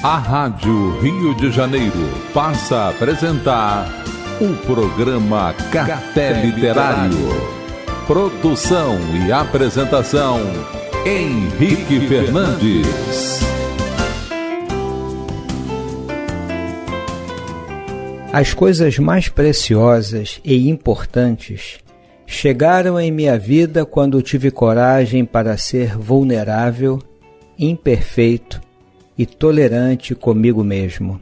A Rádio Rio de Janeiro passa a apresentar o programa Café Literário. Produção e apresentação, Henrique Fernandes. As coisas mais preciosas e importantes chegaram em minha vida quando tive coragem para ser vulnerável, imperfeito e tolerante comigo mesmo.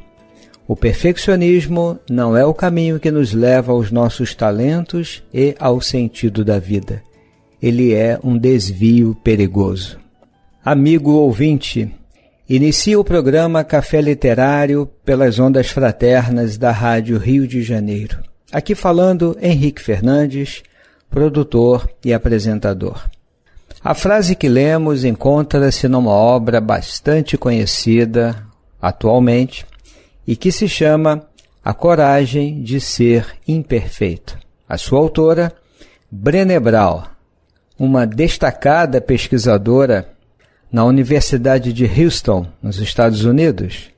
O perfeccionismo não é o caminho que nos leva aos nossos talentos e ao sentido da vida. Ele é um desvio perigoso. Amigo ouvinte, inicia o programa Café Literário pelas ondas fraternas da Rádio Rio de Janeiro. Aqui falando Henrique Fernandes, produtor e apresentador. A frase que lemos encontra-se numa obra bastante conhecida atualmente e que se chama A Coragem de Ser Imperfeito. A sua autora, Brené Brown, uma destacada pesquisadora na Universidade de Houston, nos Estados Unidos.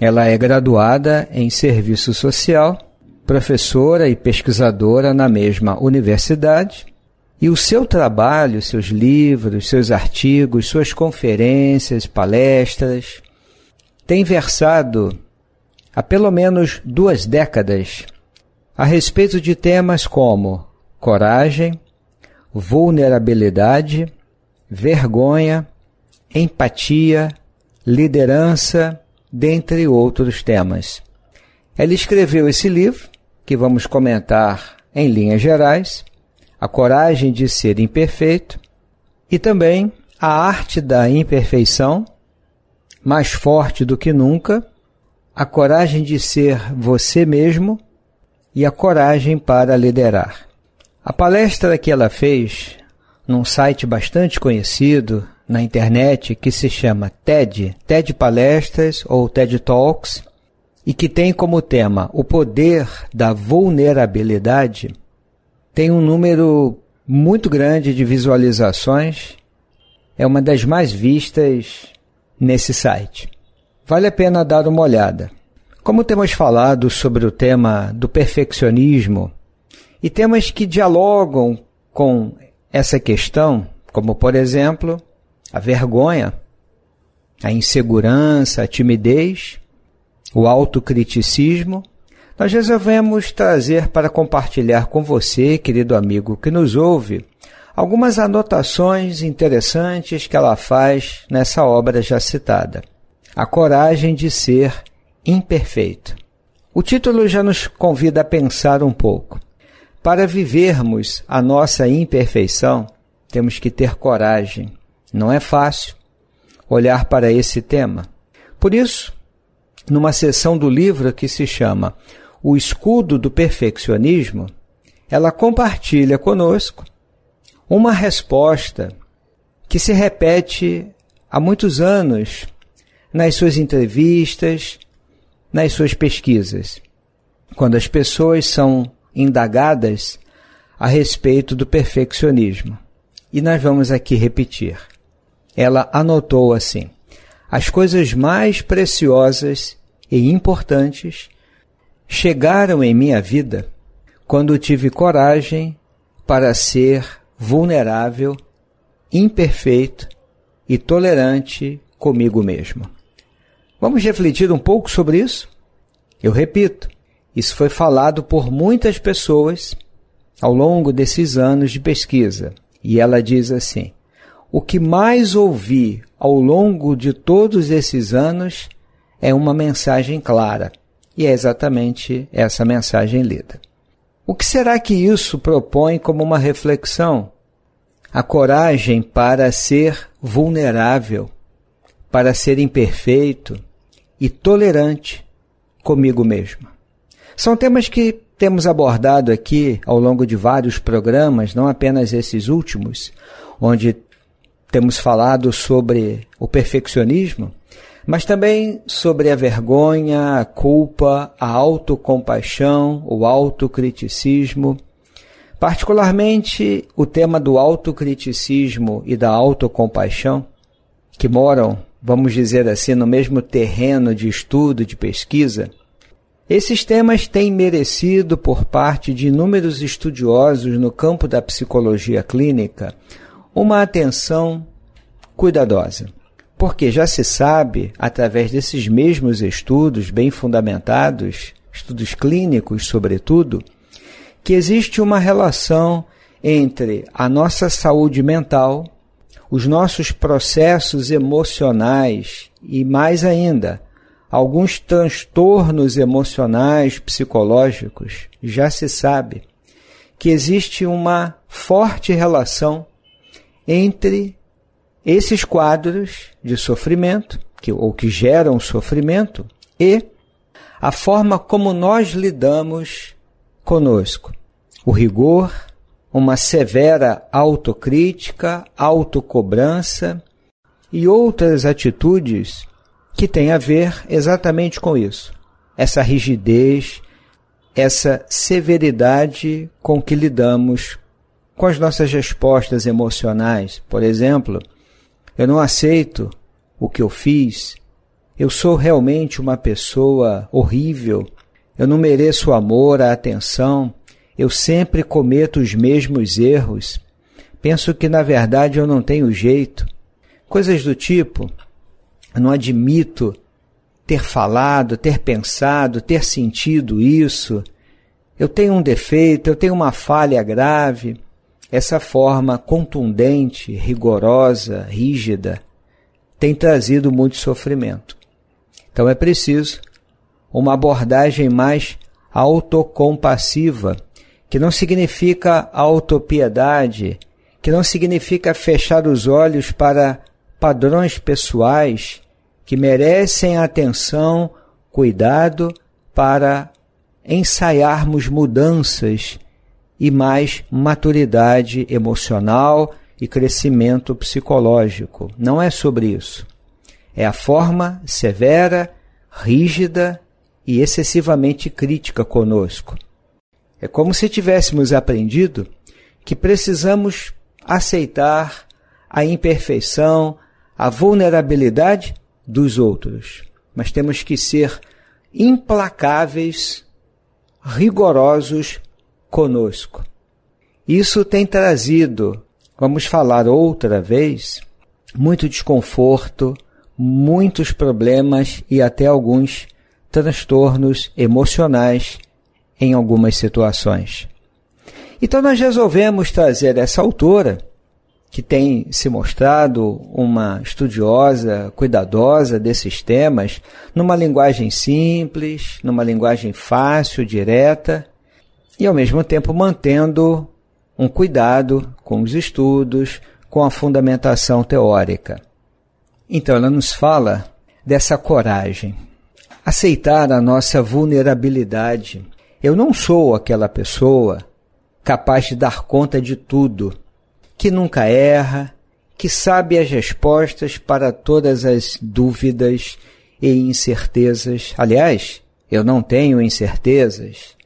Ela é graduada em Serviço Social, professora e pesquisadora na mesma universidade, e o seu trabalho, seus livros, seus artigos, suas conferências, palestras, tem versado há pelo menos 2 décadas a respeito de temas como coragem, vulnerabilidade, vergonha, empatia, liderança, dentre outros temas. Ela escreveu esse livro, que vamos comentar em linhas gerais, A Coragem de Ser Imperfeito, e também A Arte da Imperfeição, Mais Forte do que Nunca, A Coragem de Ser Você Mesmo e A Coragem para Liderar. A palestra que ela fez num site bastante conhecido na internet que se chama TED Palestras ou TED Talks, e que tem como tema o poder da vulnerabilidade, tem um número muito grande de visualizações, é uma das mais vistas nesse site. Vale a pena dar uma olhada. Como temos falado sobre o tema do perfeccionismo e temas que dialogam com essa questão, como por exemplo a vergonha, a insegurança, a timidez, o autocriticismo, nós resolvemos trazer para compartilhar com você, querido amigo que nos ouve, algumas anotações interessantes que ela faz nessa obra já citada. A Coragem de Ser Imperfeito. O título já nos convida a pensar um pouco. Para vivermos a nossa imperfeição, temos que ter coragem. Não é fácil olhar para esse tema. Por isso, numa seção do livro que se chama O Escudo do Perfeccionismo, ela compartilha conosco uma resposta que se repete há muitos anos nas suas entrevistas, nas suas pesquisas, quando as pessoas são indagadas a respeito do perfeccionismo. E nós vamos aqui repetir. Ela anotou assim: as coisas mais preciosas e importantes chegaram em minha vida quando tive coragem para ser vulnerável, imperfeito e tolerante comigo mesmo. Vamos refletir um pouco sobre isso? Eu repito, isso foi falado por muitas pessoas ao longo desses anos de pesquisa. E ela diz assim: o que mais ouvi ao longo de todos esses anos é uma mensagem clara. E é exatamente essa mensagem lida. O que será que isso propõe como uma reflexão? A coragem para ser vulnerável, para ser imperfeito e tolerante comigo mesmo. São temas que temos abordado aqui ao longo de vários programas, não apenas esses últimos, onde temos falado sobre o perfeccionismo, mas também sobre a vergonha, a culpa, a autocompaixão, o autocriticismo. Particularmente o tema do autocriticismo e da autocompaixão, que moram vamos dizer assim, no mesmo terreno de estudo, de pesquisa, esses temas têm merecido, por parte de inúmeros estudiosos no campo da psicologia clínica, uma atenção cuidadosa. Porque já se sabe, através desses mesmos estudos bem fundamentados, estudos clínicos sobretudo, que existe uma relação entre a nossa saúde mental, os nossos processos emocionais e, mais ainda, alguns transtornos emocionais, psicológicos. Já se sabe que existe uma forte relação entre esses quadros de sofrimento, que geram sofrimento, e a forma como nós lidamos conosco. O rigor, uma severa autocrítica, autocobrança e outras atitudes que têm a ver exatamente com isso. Essa rigidez, essa severidade com que lidamos com as nossas respostas emocionais. Por exemplo, eu não aceito o que eu fiz, eu sou realmente uma pessoa horrível, eu não mereço o amor, a atenção, eu sempre cometo os mesmos erros, penso que na verdade eu não tenho jeito. Coisas do tipo, eu não admito ter falado, ter pensado, ter sentido isso, eu tenho um defeito, eu tenho uma falha grave. Essa forma contundente, rigorosa, rígida, tem trazido muito sofrimento. Então é preciso uma abordagem mais autocompassiva, que não significa autopiedade, que não significa fechar os olhos para padrões pessoais que merecem atenção, cuidado para ensaiarmos mudanças e mais maturidade emocional e crescimento psicológico. Não é sobre isso. É a forma severa, rígida e excessivamente crítica conosco. É como se tivéssemos aprendido que precisamos aceitar a imperfeição, a vulnerabilidade dos outros. Mas temos que ser implacáveis, rigorosos conosco. Isso tem trazido, vamos falar outra vez, muito desconforto, muitos problemas e até alguns transtornos emocionais em algumas situações. Então nós resolvemos trazer essa autora, que tem se mostrado uma estudiosa, cuidadosa desses temas, numa linguagem simples, numa linguagem fácil, direta, e ao mesmo tempo mantendo um cuidado com os estudos, com a fundamentação teórica. Então ela nos fala dessa coragem, aceitar a nossa vulnerabilidade. Eu não sou aquela pessoa capaz de dar conta de tudo, que nunca erra, que sabe as respostas para todas as dúvidas e incertezas. Aliás, eu não tenho incertezas,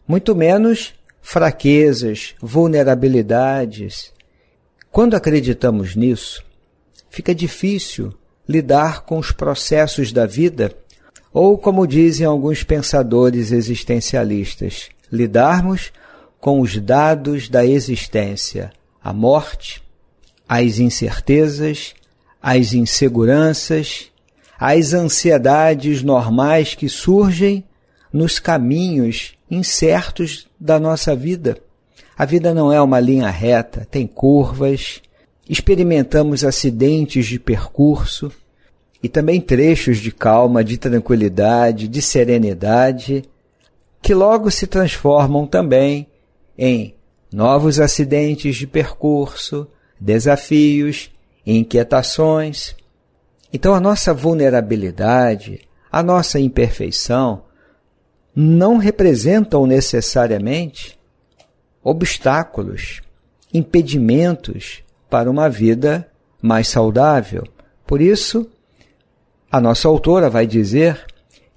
muito menos fraquezas, vulnerabilidades. Quando acreditamos nisso, fica difícil lidar com os processos da vida, ou, como dizem alguns pensadores existencialistas, lidarmos com os dados da existência, a morte, as incertezas, as inseguranças, as ansiedades normais que surgem nos caminhos incertos da nossa vida. A vida não é uma linha reta, tem curvas, experimentamos acidentes de percurso e também trechos de calma, de tranquilidade, de serenidade, que logo se transformam também em novos acidentes de percurso, desafios, inquietações. Então a nossa vulnerabilidade, a nossa imperfeição, não representam necessariamente obstáculos, impedimentos para uma vida mais saudável. Por isso, a nossa autora vai dizer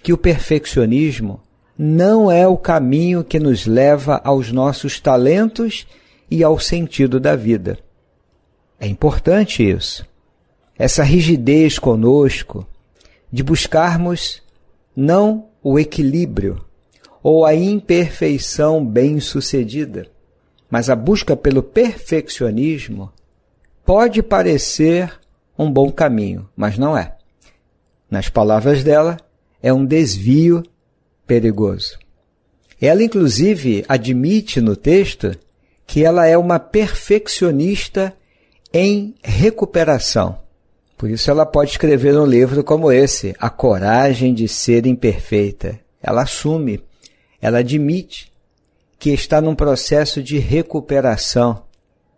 que o perfeccionismo não é o caminho que nos leva aos nossos talentos e ao sentido da vida. É importante isso. essa rigidez conosco de buscarmos não o equilíbrio ou a imperfeição bem-sucedida, mas a busca pelo perfeccionismo pode parecer um bom caminho, mas não é. Nas palavras dela, é um desvio perigoso. Ela, inclusive, admite no texto que ela é uma perfeccionista em recuperação. Por isso ela pode escrever um livro como esse, A Coragem de Ser Imperfeita. Ela assume, ela admite que está num processo de recuperação.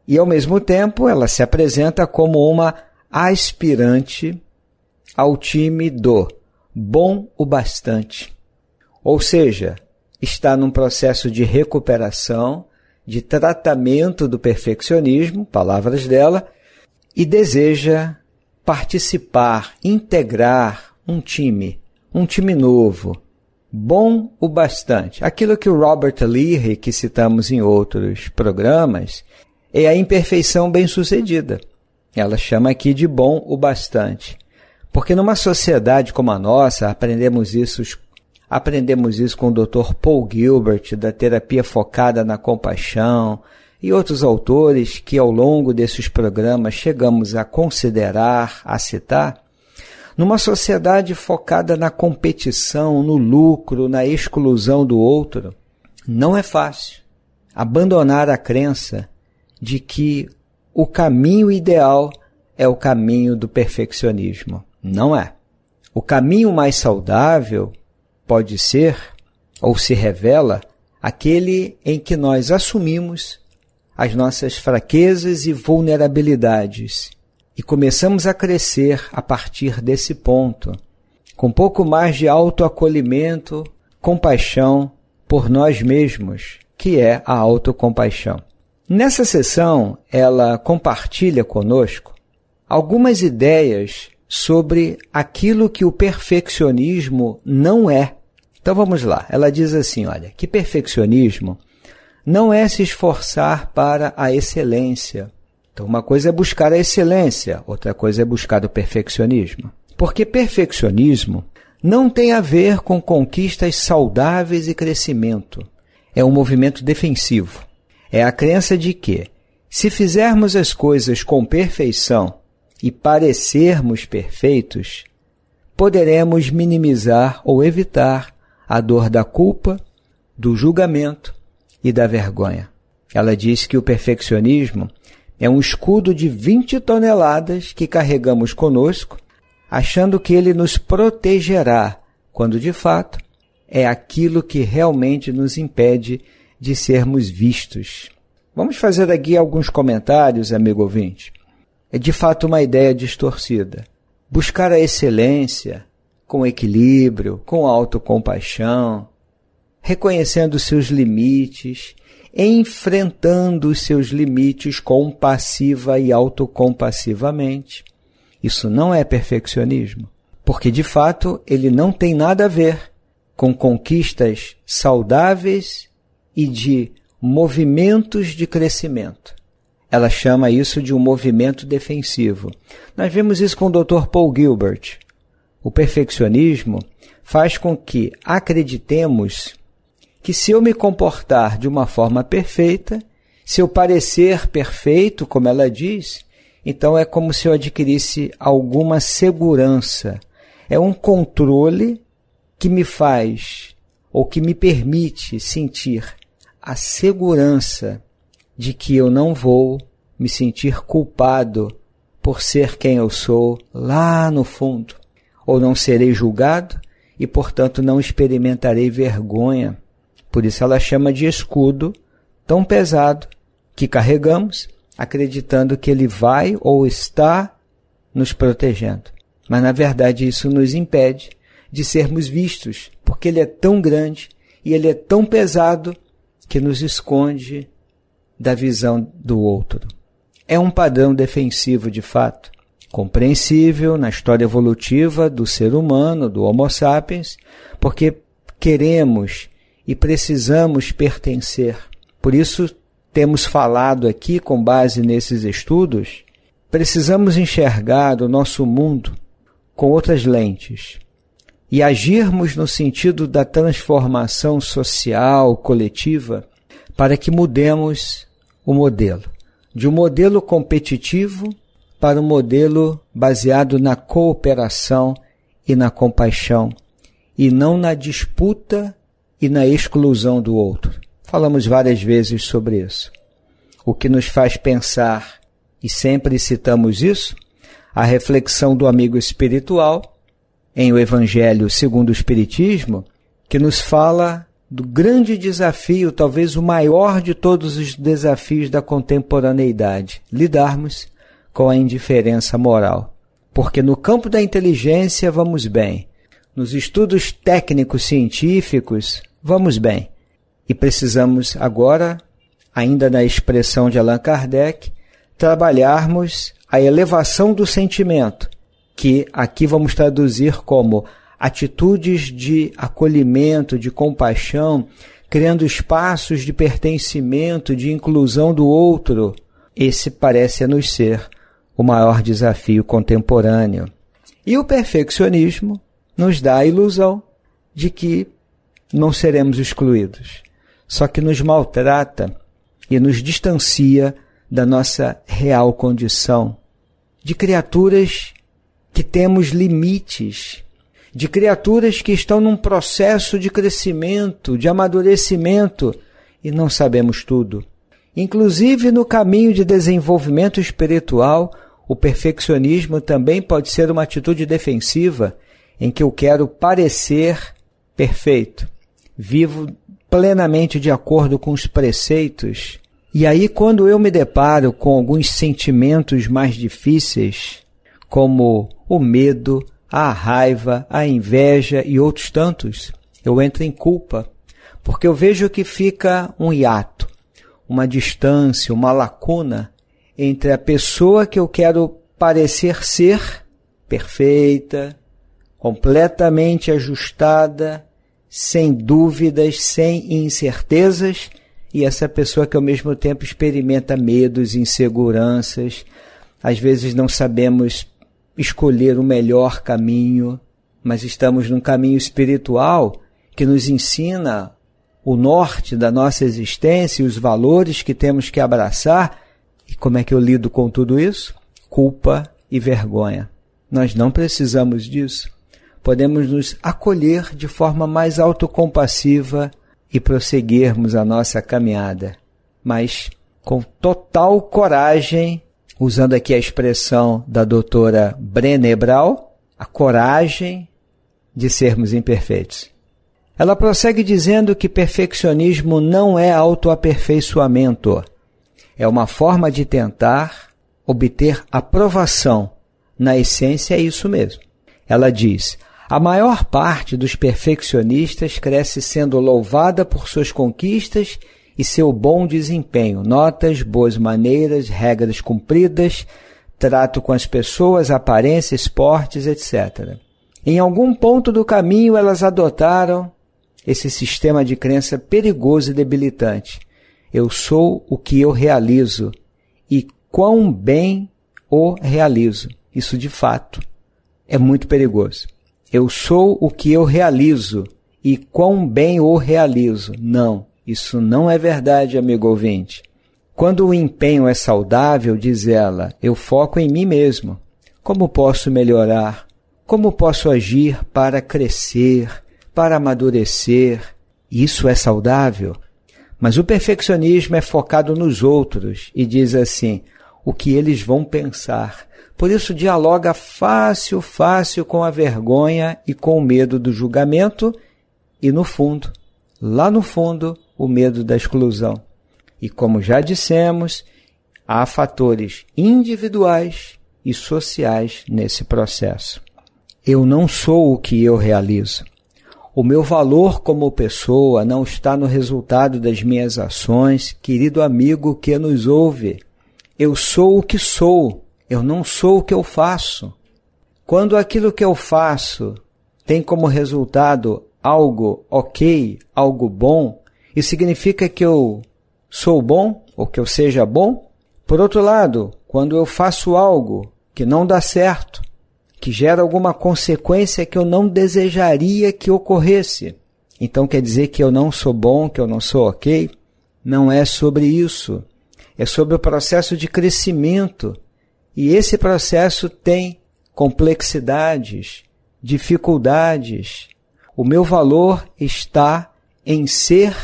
E, ao mesmo tempo, ela se apresenta como uma aspirante ao time do bom o bastante. Ou seja, está num processo de recuperação, de tratamento do perfeccionismo, palavras dela, e deseja participar, integrar um time novo, bom o bastante. Aquilo que o Robert Leahy, que citamos em outros programas, é a imperfeição bem-sucedida. Ela chama aqui de bom o bastante. Porque numa sociedade como a nossa, aprendemos isso com o Dr. Paul Gilbert, da terapia focada na compaixão, e outros autores que ao longo desses programas chegamos a considerar, a citar. Numa sociedade focada na competição, no lucro, na exclusão do outro, não é fácil abandonar a crença de que o caminho ideal é o caminho do perfeccionismo. Não é. O caminho mais saudável pode ser, ou se revela, aquele em que nós assumimos as nossas fraquezas e vulnerabilidades e começamos a crescer a partir desse ponto, com um pouco mais de autoacolhimento, compaixão por nós mesmos, que é a autocompaixão. Nessa sessão, ela compartilha conosco algumas ideias sobre aquilo que o perfeccionismo não é. Então vamos lá, ela diz assim, olha, que perfeccionismo não é se esforçar para a excelência. Então uma coisa é buscar a excelência, outra coisa é buscar o perfeccionismo. Porque perfeccionismo não tem a ver com conquistas saudáveis e crescimento. É um movimento defensivo. É a crença de que, se fizermos as coisas com perfeição e parecermos perfeitos, poderemos minimizar ou evitar a dor da culpa, do julgamento e da vergonha. Ela diz que o perfeccionismo é um escudo de 20 toneladas que carregamos conosco, achando que ele nos protegerá, quando de fato é aquilo que realmente nos impede de sermos vistos. Vamos fazer aqui alguns comentários, amigo ouvinte. É de fato uma ideia distorcida. Buscar a excelência com equilíbrio, com autocompaixão, reconhecendo seus limites, enfrentando os seus limites compassiva e autocompassivamente. Isso não é perfeccionismo, porque de fato ele não tem nada a ver com conquistas saudáveis e de movimentos de crescimento. Ela chama isso de um movimento defensivo. Nós vemos isso com o Dr. Paul Gilbert. O perfeccionismo faz com que acreditemos que se eu me comportar de uma forma perfeita, se eu parecer perfeito, como ela diz, então é como se eu adquirisse alguma segurança. É um controle que me faz, ou que me permite sentir a segurança de que eu não vou me sentir culpado por ser quem eu sou lá no fundo, ou não serei julgado e, portanto, não experimentarei vergonha. Por isso ela chama de escudo tão pesado que carregamos, acreditando que ele vai ou está nos protegendo. Mas, na verdade, isso nos impede de sermos vistos, porque ele é tão grande e ele é tão pesado que nos esconde da visão do outro. É um padrão defensivo, de fato, compreensível na história evolutiva do ser humano, do Homo sapiens, porque queremos e precisamos pertencer. Por isso, temos falado aqui, com base nesses estudos, precisamos enxergar o nosso mundo com outras lentes e agirmos no sentido da transformação social, coletiva, para que mudemos o modelo. De um modelo competitivo para um modelo baseado na cooperação e na compaixão, e não na disputa e na exclusão do outro. Falamos várias vezes sobre isso. O que nos faz pensar, e sempre citamos isso, a reflexão do amigo espiritual em o Evangelho segundo o Espiritismo, que nos fala do grande desafio, talvez o maior de todos os desafios da contemporaneidade, lidarmos com a indiferença moral. Porque no campo da inteligência vamos bem, nos estudos técnicos científicos vamos bem, e precisamos agora, ainda na expressão de Allan Kardec, trabalharmos a elevação do sentimento, que aqui vamos traduzir como atitudes de acolhimento, de compaixão, criando espaços de pertencimento, de inclusão do outro. Esse parece-nos ser o maior desafio contemporâneo. E o perfeccionismo nos dá a ilusão de que não seremos excluídos, só que nos maltrata e nos distancia da nossa real condição de criaturas que temos limites, de criaturas que estão num processo de crescimento, de amadurecimento, e não sabemos tudo. Inclusive, no caminho de desenvolvimento espiritual, o perfeccionismo também pode ser uma atitude defensiva, em que eu quero parecer perfeito, vivo plenamente de acordo com os preceitos. E aí, quando eu me deparo com alguns sentimentos mais difíceis, como o medo, a raiva, a inveja e outros tantos, eu entro em culpa, porque eu vejo que fica um hiato, uma distância, uma lacuna entre a pessoa que eu quero parecer ser perfeita, completamente ajustada, sem dúvidas, sem incertezas, e essa pessoa que ao mesmo tempo experimenta medos, inseguranças. Às vezes não sabemos escolher o melhor caminho, mas estamos num caminho espiritual que nos ensina o norte da nossa existência e os valores que temos que abraçar. E como é que eu lido com tudo isso? Culpa e vergonha. Nós não precisamos disso. Podemos nos acolher de forma mais autocompassiva e prosseguirmos a nossa caminhada, mas com total coragem, usando aqui a expressão da doutora Brené Brown, a coragem de sermos imperfeitos. Ela prossegue dizendo que perfeccionismo não é autoaperfeiçoamento, é uma forma de tentar obter aprovação. Na essência é isso mesmo. Ela diz: a maior parte dos perfeccionistas cresce sendo louvada por suas conquistas e seu bom desempenho, notas, boas maneiras, regras cumpridas, trato com as pessoas, aparência, esportes, etc. Em algum ponto do caminho elas adotaram esse sistema de crença perigoso e debilitante. Eu sou o que eu realizo e quão bem o realizo. Isso de fato é muito perigoso. Eu sou o que eu realizo e quão bem o realizo. Não, isso não é verdade, amigo ouvinte. Quando o empenho é saudável, diz ela, eu foco em mim mesmo. Como posso melhorar? Como posso agir para crescer, para amadurecer? Isso é saudável. Mas o perfeccionismo é focado nos outros e diz assim, o que eles vão pensar. Por isso dialoga fácil com a vergonha e com o medo do julgamento e no fundo, lá no fundo, o medo da exclusão. E como já dissemos, há fatores individuais e sociais nesse processo. Eu não sou o que eu realizo. O meu valor como pessoa não está no resultado das minhas ações, querido amigo que nos ouve. Eu sou o que sou. Eu não sou o que eu faço. Quando aquilo que eu faço tem como resultado algo ok, algo bom, isso significa que eu sou bom ou que eu seja bom? Por outro lado, quando eu faço algo que não dá certo, que gera alguma consequência que eu não desejaria que ocorresse, então quer dizer que eu não sou bom, que eu não sou ok? Não é sobre isso. É sobre o processo de crescimento. E esse processo tem complexidades, dificuldades. O meu valor está em ser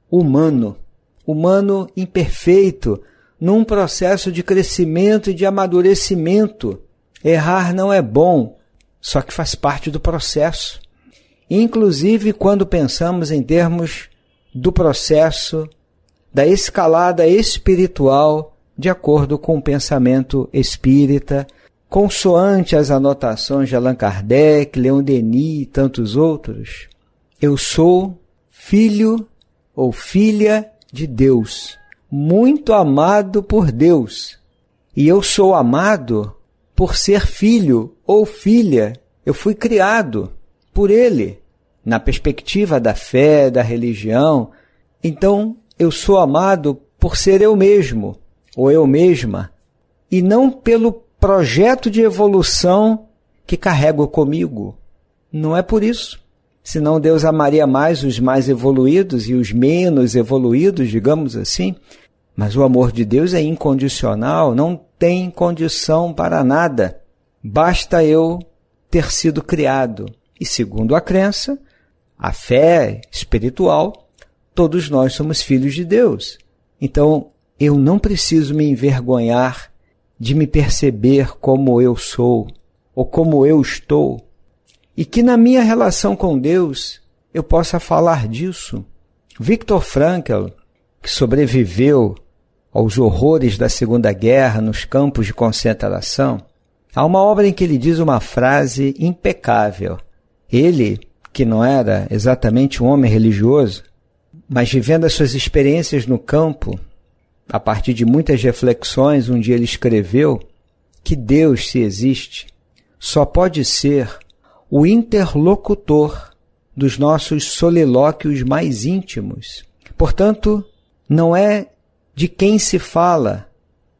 humano. Humano imperfeito, num processo de crescimento e de amadurecimento. Errar não é bom, só que faz parte do processo. Inclusive quando pensamos em termos do processo da escalada espiritual de acordo com o pensamento espírita, consoante as anotações de Allan Kardec, Leon Denis e tantos outros. Eu sou filho ou filha de Deus, muito amado por Deus. E eu sou amado por ser filho ou filha. Eu fui criado por Ele, na perspectiva da fé, da religião. Então, eu sou amado por ser eu mesmo, ou eu mesma, e não pelo projeto de evolução que carrego comigo. Não é por isso. Senão Deus amaria mais os mais evoluídos e os menos evoluídos, digamos assim. Mas o amor de Deus é incondicional, não tem condição para nada. Basta eu ter sido criado. E segundo a crença, a fé espiritual, todos nós somos filhos de Deus. Então, eu não preciso me envergonhar de me perceber como eu sou ou como eu estou. E que na minha relação com Deus eu possa falar disso. Viktor Frankl, que sobreviveu aos horrores da Segunda Guerra nos campos de concentração, há uma obra em que ele diz uma frase impecável. Ele, que não era exatamente um homem religioso, mas vivendo as suas experiências no campo, a partir de muitas reflexões, um dia ele escreveu que Deus, se existe, só pode ser o interlocutor dos nossos solilóquios mais íntimos. Portanto, não é de quem se fala,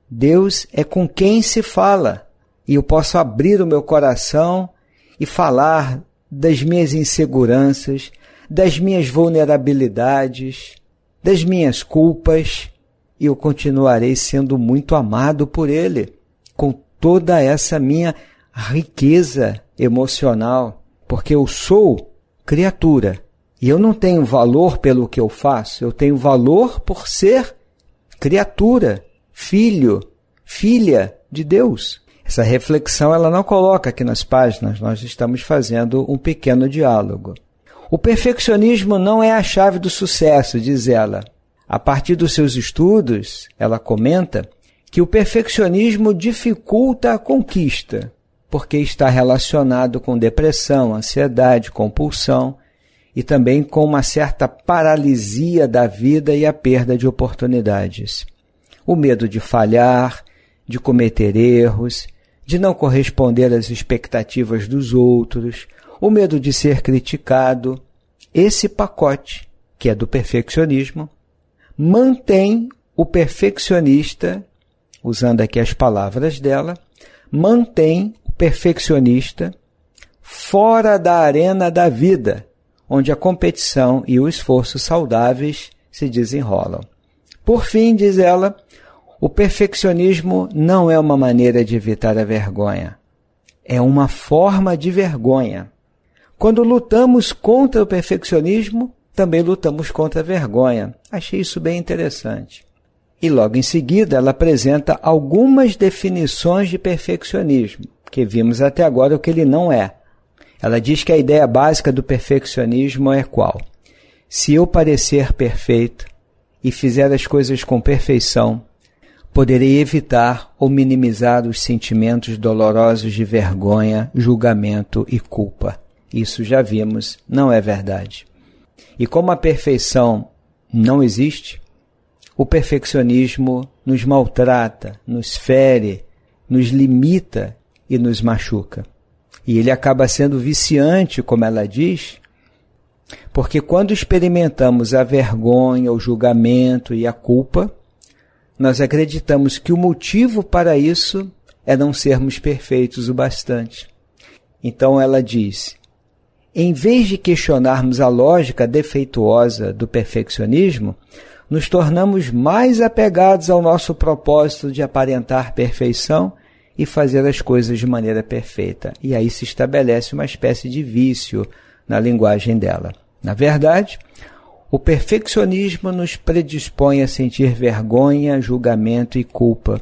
Deus é com quem se fala. E eu posso abrir o meu coração e falar das minhas inseguranças, das minhas vulnerabilidades, das minhas culpas, e eu continuarei sendo muito amado por Ele, com toda essa minha riqueza emocional, porque eu sou criatura, e eu não tenho valor pelo que eu faço, eu tenho valor por ser criatura, filho, filha de Deus. Essa reflexão ela não coloca aqui nas páginas, nós estamos fazendo um pequeno diálogo. O perfeccionismo não é a chave do sucesso, diz ela. A partir dos seus estudos, ela comenta que o perfeccionismo dificulta a conquista, porque está relacionado com depressão, ansiedade, compulsão e também com uma certa paralisia da vida e a perda de oportunidades. O medo de falhar, de cometer erros, de não corresponder às expectativas dos outros, o medo de ser criticado. Esse pacote, que é do perfeccionismo, mantém o perfeccionista, usando aqui as palavras dela, mantém o perfeccionista fora da arena da vida, onde a competição e o esforço saudáveis se desenrolam. Por fim, diz ela, o perfeccionismo não é uma maneira de evitar a vergonha, é uma forma de vergonha. Quando lutamos contra o perfeccionismo, também lutamos contra a vergonha. Achei isso bem interessante. E logo em seguida ela apresenta algumas definições de perfeccionismo, que vimos até agora o que ele não é. Ela diz que a ideia básica do perfeccionismo é qual? Se eu parecer perfeito e fizer as coisas com perfeição, poderei evitar ou minimizar os sentimentos dolorosos de vergonha, julgamento e culpa. Isso já vimos, não é verdade. E como a perfeição não existe, o perfeccionismo nos maltrata, nos fere, nos limita e nos machuca. E ele acaba sendo viciante, como ela diz, porque quando experimentamos a vergonha, o julgamento e a culpa, nós acreditamos que o motivo para isso é não sermos perfeitos o bastante. Então ela diz: em vez de questionarmos a lógica defeituosa do perfeccionismo, nos tornamos mais apegados ao nosso propósito de aparentar perfeição e fazer as coisas de maneira perfeita. E aí se estabelece uma espécie de vício na linguagem dela. Na verdade, o perfeccionismo nos predispõe a sentir vergonha, julgamento e culpa,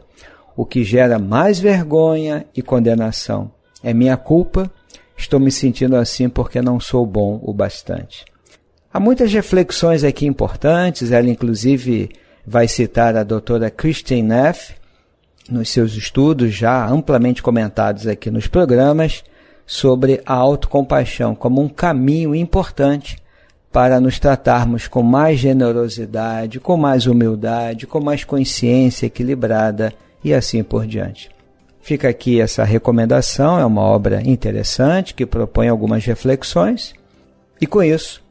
o que gera mais vergonha e condenação. É minha culpa, estou me sentindo assim porque não sou bom o bastante. Há muitas reflexões aqui importantes, ela inclusive vai citar a doutora Kristin Neff, nos seus estudos já amplamente comentados aqui nos programas, sobre a autocompaixão como um caminho importante para nos tratarmos com mais generosidade, com mais humildade, com mais consciência equilibrada e assim por diante. Fica aqui essa recomendação, é uma obra interessante que propõe algumas reflexões e com isso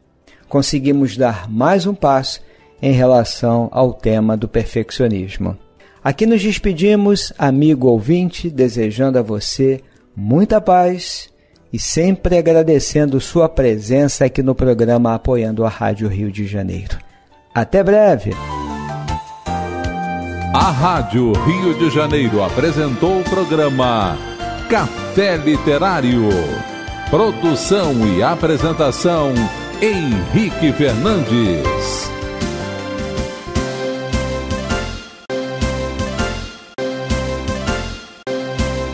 conseguimos dar mais um passo em relação ao tema do perfeccionismo. Aqui nos despedimos, amigo ouvinte, desejando a você muita paz e sempre agradecendo sua presença aqui no programa Apoiando a Rádio Rio de Janeiro. Até breve! A Rádio Rio de Janeiro apresentou o programa Café Literário. Produção e apresentação, Henrique Fernandes.